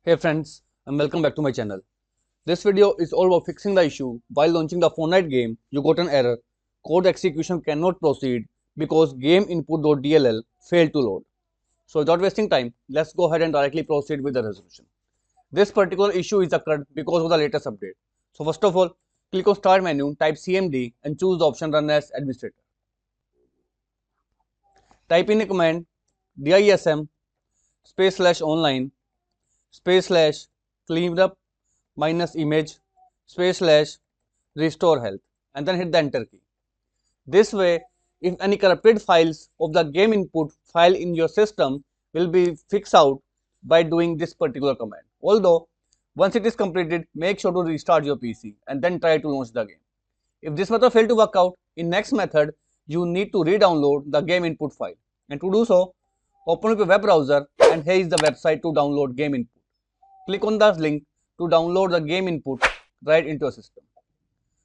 Hey friends, and welcome back to my channel. This video is all about fixing the issue. While launching the Fortnite game, you got an error. Code execution cannot proceed because gameinput.dll failed to load. So without wasting time, let's go ahead and directly proceed with the resolution. This particular issue is occurred because of the latest update. So first of all, click on Start menu, type CMD and choose the option Run as Administrator. Type in a command dism /online /cleanup -image /restore health and then hit the enter key. This way, if any corrupted files of the game input file in your system will be fixed out by doing this particular command. Although, once it is completed, make sure to restart your PC and then try to launch the game. If this method failed to work out, in next method, you need to re-download the game input file. And to do so, open up your web browser and here is the website to download game input. Click on the link to download the game input right into your system.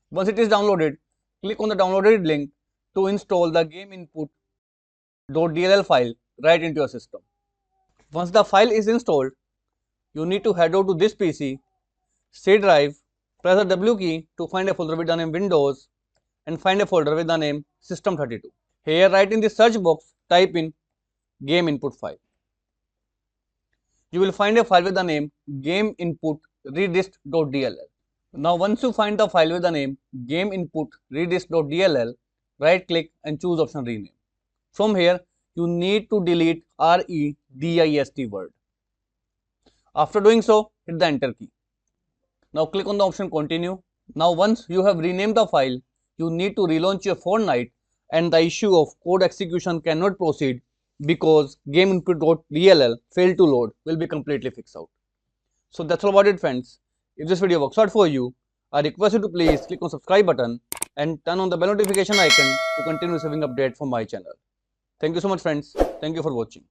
Once it is downloaded, click on the downloaded link to install the gameinput.dll file right into your system. Once the file is installed, you need to head over to this PC, C drive, press the W key to find a folder with the name Windows and find a folder with the name System32. Here, right in the search box, type in game input file. You will find a file with the name gameinput.redist.dll. Now once you find the file with the name gameinput.redist.dll, right click and choose option rename. From here, you need to delete redist word. After doing so, hit the enter key. Now click on the option continue. Now once you have renamed the file, you need to relaunch your Fortnite and the issue of code execution cannot proceed because gameinput.dll failed to load will be completely fixed out. So that's all about it friends. If this video works out for you, I request you to please click on subscribe button and turn on the bell notification icon to continue receiving updates from my channel. Thank you so much friends. Thank you for watching.